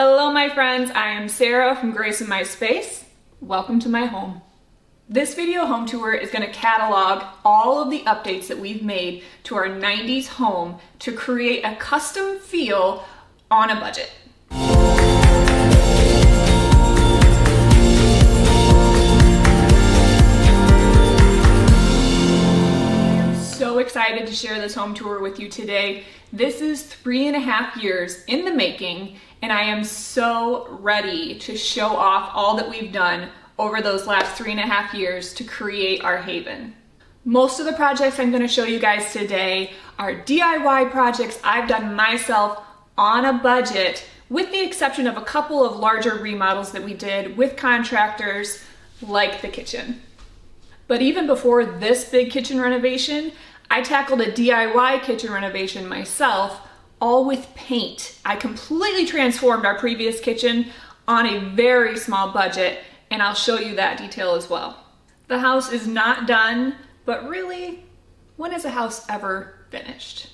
Hello my friends, I am Sarah from Grace in My Space. Welcome to my home. This video home tour is going to catalog all of the updates that we've made to our 90s home to create a custom feel on a budget. So excited to share this home tour with you today. This is 3.5 years in the making, and I am so ready to show off all that we've done over those last 3.5 years to create our haven. Most of the projects I'm going to show you guys today are DIY projects I've done myself on a budget, with the exception of a couple of larger remodels that we did with contractors, like the kitchen. But even before this big kitchen renovation, I tackled a DIY kitchen renovation myself, all with paint. I completely transformed our previous kitchen on a very small budget, and I'll show you that detail as well. The house is not done, but really, when is a house ever finished?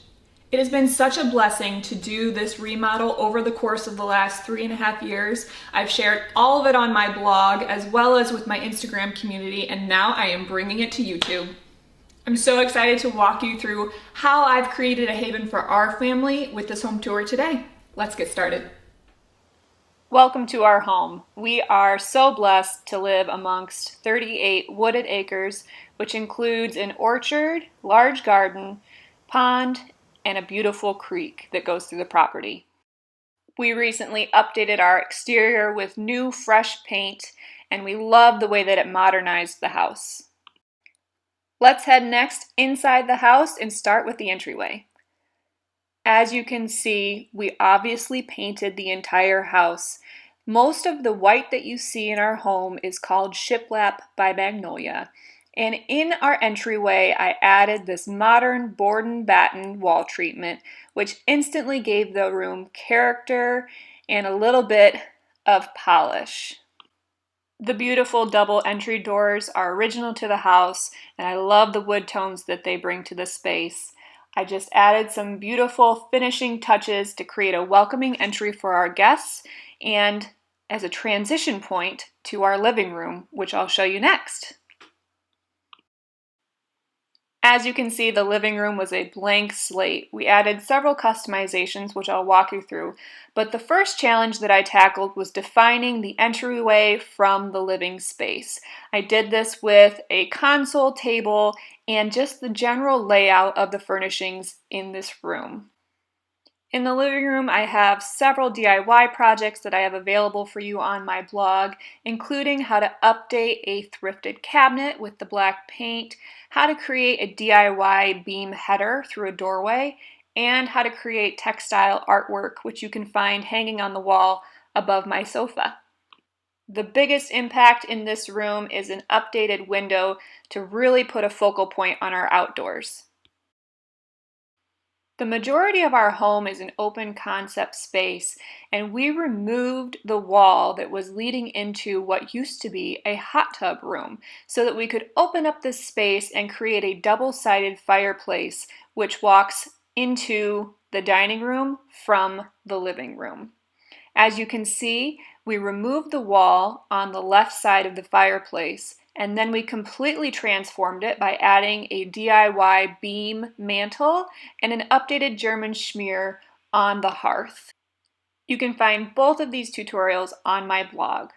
It has been such a blessing to do this remodel over the course of the last 3.5 years. I've shared all of it on my blog as well as with my Instagram community, and now I am bringing it to YouTube. I'm so excited to walk you through how I've created a haven for our family with this home tour today. Let's get started. Welcome to our home. We are so blessed to live amongst 38 wooded acres, which includes an orchard, large garden, pond, and a beautiful creek that goes through the property. We recently updated our exterior with new, fresh paint, and we love the way that it modernized the house. Let's head next inside the house and start with the entryway. As you can see, we obviously painted the entire house. Most of the white that you see in our home is called Shiplap by Magnolia. And in our entryway, I added this modern board and batten wall treatment, which instantly gave the room character and a little bit of polish. The beautiful double entry doors are original to the house, and I love the wood tones that they bring to the space. I just added some beautiful finishing touches to create a welcoming entry for our guests and as a transition point to our living room, which I'll show you next. As you can see, the living room was a blank slate. We added several customizations, which I'll walk you through, but the first challenge that I tackled was defining the entryway from the living space. I did this with a console table and just the general layout of the furnishings in this room. In the living room, I have several DIY projects that I have available for you on my blog, including how to update a thrifted cabinet with the black paint, how to create a DIY beam header through a doorway, and how to create textile artwork, which you can find hanging on the wall above my sofa. The biggest impact in this room is an updated window to really put a focal point on our outdoors. The majority of our home is an open concept space, and we removed the wall that was leading into what used to be a hot tub room so that we could open up this space and create a double-sided fireplace which walks into the dining room from the living room. As you can see, we removed the wall on the left side of the fireplace, and then we completely transformed it by adding a DIY beam mantle and an updated German schmear on the hearth. You can find both of these tutorials on my blog.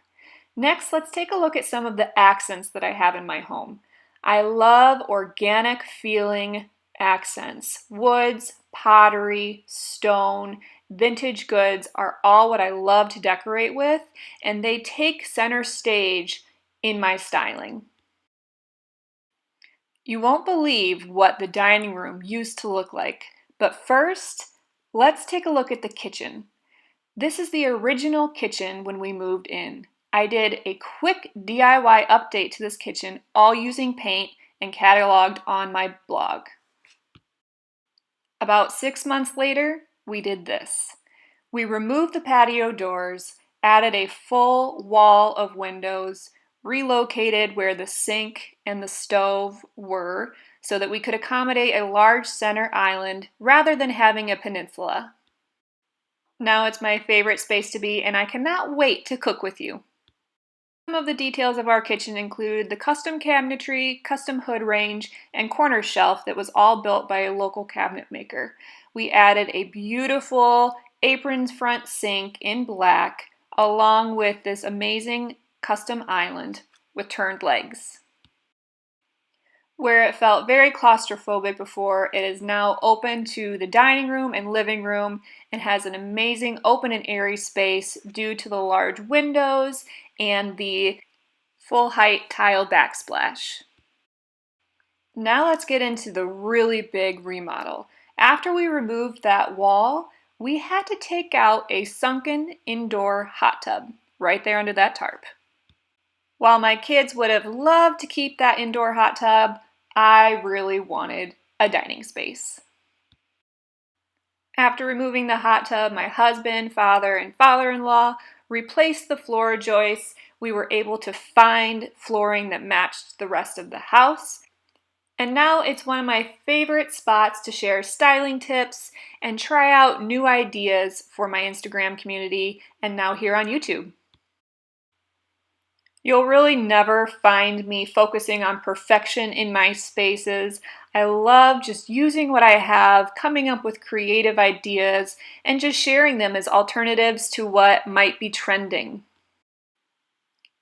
Next, let's take a look at some of the accents that I have in my home. I love organic feeling accents. Woods, pottery, stone, vintage goods are all what I love to decorate with, and they take center stage in my styling. You won't believe what the dining room used to look like, but first, let's take a look at the kitchen. This is the original kitchen when we moved in. I did a quick DIY update to this kitchen, all using paint and cataloged on my blog. About 6 months later, we did this. We removed the patio doors, added a full wall of windows, relocated where the sink and the stove were so that we could accommodate a large center island rather than having a peninsula. Now it's my favorite space to be, and I cannot wait to cook with you. Some of the details of our kitchen include the custom cabinetry, custom hood range, and corner shelf that was all built by a local cabinet maker. We added a beautiful apron front sink in black, along with this amazing custom island with turned legs. Where it felt very claustrophobic before, it is now open to the dining room and living room and has an amazing open and airy space due to the large windows and the full height tile backsplash. Now let's get into the really big remodel. After we removed that wall, we had to take out a sunken indoor hot tub right there under that tarp. While my kids would have loved to keep that indoor hot tub, I really wanted a dining space. After removing the hot tub, my husband, father, and father-in-law replaced the floor joists. We were able to find flooring that matched the rest of the house. And now it's one of my favorite spots to share styling tips and try out new ideas for my Instagram community and now here on YouTube. You'll really never find me focusing on perfection in my spaces. I love just using what I have, coming up with creative ideas, and just sharing them as alternatives to what might be trending.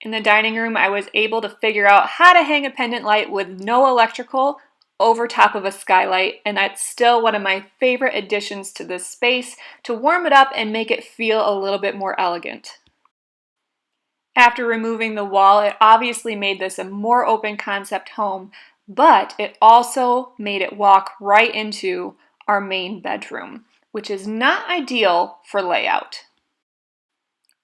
In the dining room, I was able to figure out how to hang a pendant light with no electrical over top of a skylight, and that's still one of my favorite additions to this space to warm it up and make it feel a little bit more elegant. After removing the wall, it obviously made this a more open concept home, but it also made it walk right into our main bedroom, which is not ideal for layout.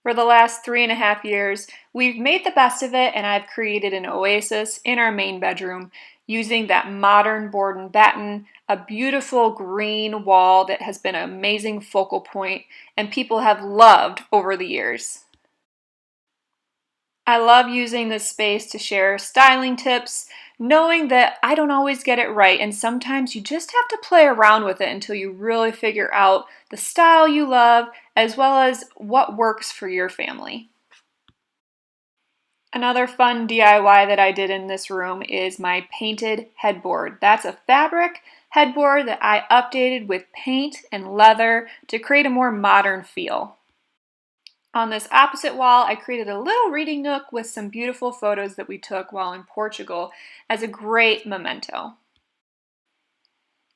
For the last 3.5 years, we've made the best of it, and I've created an oasis in our main bedroom using that modern board and batten, a beautiful green wall that has been an amazing focal point and people have loved over the years. I love using this space to share styling tips, knowing that I don't always get it right, and sometimes you just have to play around with it until you really figure out the style you love, as well as what works for your family. Another fun DIY that I did in this room is my painted headboard. That's a fabric headboard that I updated with paint and leather to create a more modern feel. On this opposite wall, I created a little reading nook with some beautiful photos that we took while in Portugal as a great memento.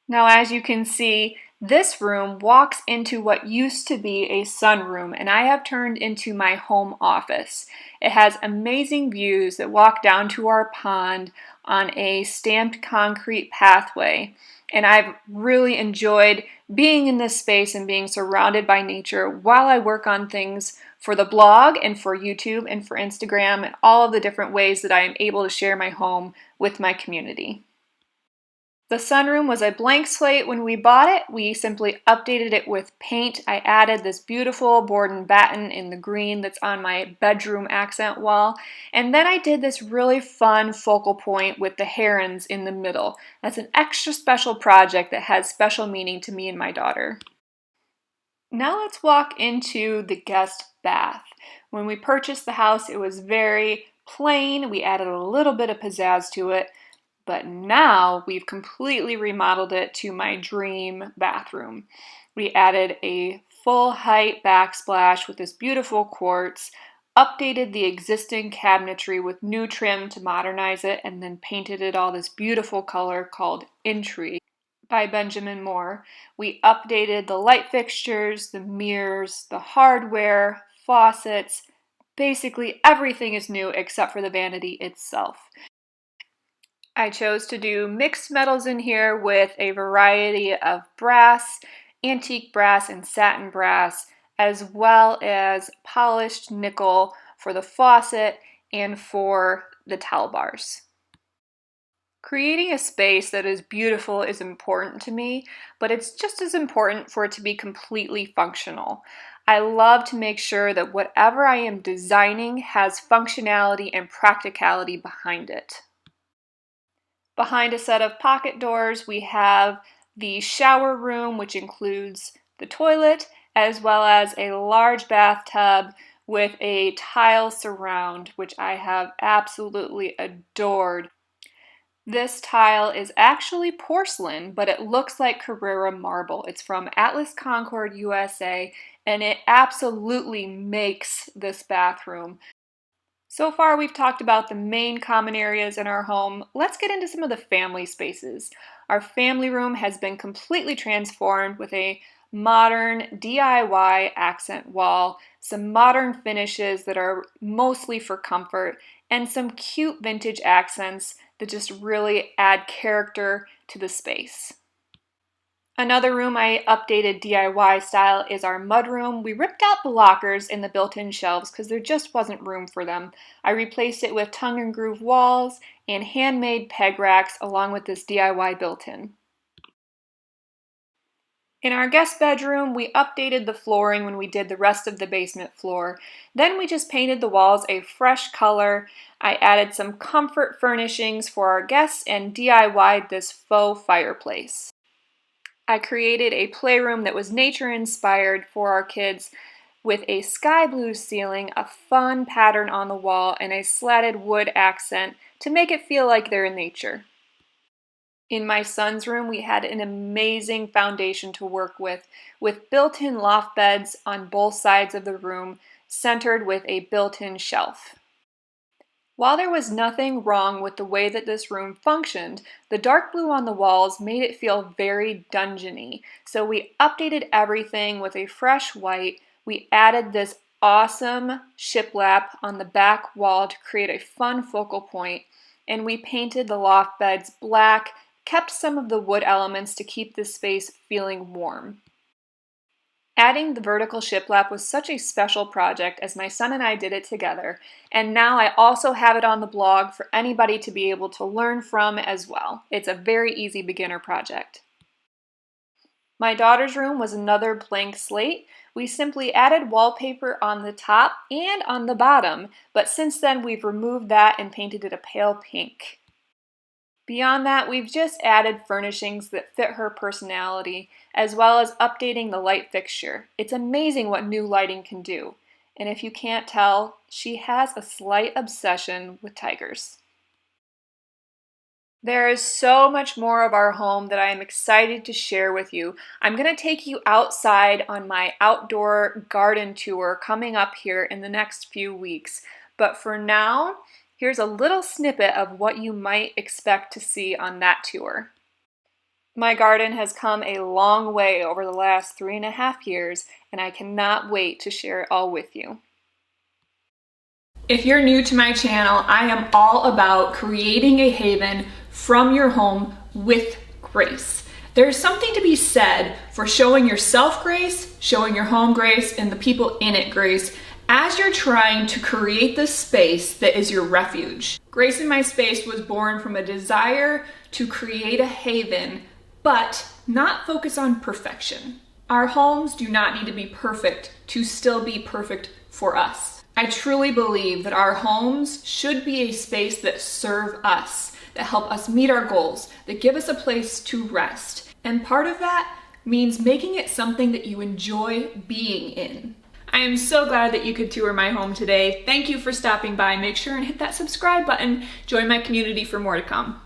Now, as you can see, this room walks into what used to be a sunroom, and I have turned into my home office. It has amazing views that walk down to our pond on a stamped concrete pathway, and I've really enjoyed being in this space and being surrounded by nature while I work on things for the blog and for YouTube and for Instagram and all of the different ways that I am able to share my home with my community. The sunroom was a blank slate when we bought it. We simply updated it with paint. I added this beautiful board and batten in the green that's on my bedroom accent wall. And then I did this really fun focal point with the herons in the middle. That's an extra special project that has special meaning to me and my daughter. Now let's walk into the guest bath. When we purchased the house, it was very plain. We added a little bit of pizzazz to it. But now we've completely remodeled it to my dream bathroom. We added a full height backsplash with this beautiful quartz, updated the existing cabinetry with new trim to modernize it, and then painted it all this beautiful color called Entryway by Benjamin Moore. We updated the light fixtures, the mirrors, the hardware, faucets. Basically everything is new except for the vanity itself. I chose to do mixed metals in here with a variety of brass, antique brass, and satin brass, as well as polished nickel for the faucet and for the towel bars. Creating a space that is beautiful is important to me, but it's just as important for it to be completely functional. I love to make sure that whatever I am designing has functionality and practicality behind it. Behind a set of pocket doors, we have the shower room, which includes the toilet, as well as a large bathtub with a tile surround, which I have absolutely adored. This tile is actually porcelain, but it looks like Carrara marble. It's from Atlas Concord, USA, and it absolutely makes this bathroom. So far, we've talked about the main common areas in our home. Let's get into some of the family spaces. Our family room has been completely transformed with a modern DIY accent wall, some modern finishes that are mostly for comfort, and some cute vintage accents that just really add character to the space. Another room I updated DIY style is our mudroom. We ripped out the lockers in the built-in shelves because there just wasn't room for them. I replaced it with tongue and groove walls and handmade peg racks along with this DIY built-in. In our guest bedroom, we updated the flooring when we did the rest of the basement floor. Then we just painted the walls a fresh color. I added some comfort furnishings for our guests and DIY'd this faux fireplace. I created a playroom that was nature-inspired for our kids with a sky blue ceiling, a fun pattern on the wall, and a slatted wood accent to make it feel like they're in nature. In my son's room, we had an amazing foundation to work with built-in loft beds on both sides of the room, centered with a built-in shelf. While there was nothing wrong with the way that this room functioned, the dark blue on the walls made it feel very dungeony. So we updated everything with a fresh white. We added this awesome shiplap on the back wall to create a fun focal point, and we painted the loft beds black, kept some of the wood elements to keep this space feeling warm. Adding the vertical shiplap was such a special project as my son and I did it together, and now I also have it on the blog for anybody to be able to learn from as well. It's a very easy beginner project. My daughter's room was another blank slate. We simply added wallpaper on the top and on the bottom, but since then we've removed that and painted it a pale pink. Beyond that, we've just added furnishings that fit her personality, as well as updating the light fixture. It's amazing what new lighting can do. And if you can't tell, she has a slight obsession with tigers. There is so much more of our home that I am excited to share with you. I'm going to take you outside on my outdoor garden tour coming up here in the next few weeks. But for now, here's a little snippet of what you might expect to see on that tour. My garden has come a long way over the last 3.5 years, and I cannot wait to share it all with you. If you're new to my channel, I am all about creating a haven from your home with grace. There's something to be said for showing yourself grace, showing your home grace, and the people in it grace, as you're trying to create the space that is your refuge. Grace in My Space was born from a desire to create a haven, but not focus on perfection. Our homes do not need to be perfect to still be perfect for us. I truly believe that our homes should be a space that serve us, that help us meet our goals, that give us a place to rest. And part of that means making it something that you enjoy being in. I am so glad that you could tour my home today. Thank you for stopping by. Make sure and hit that subscribe button. Join my community for more to come.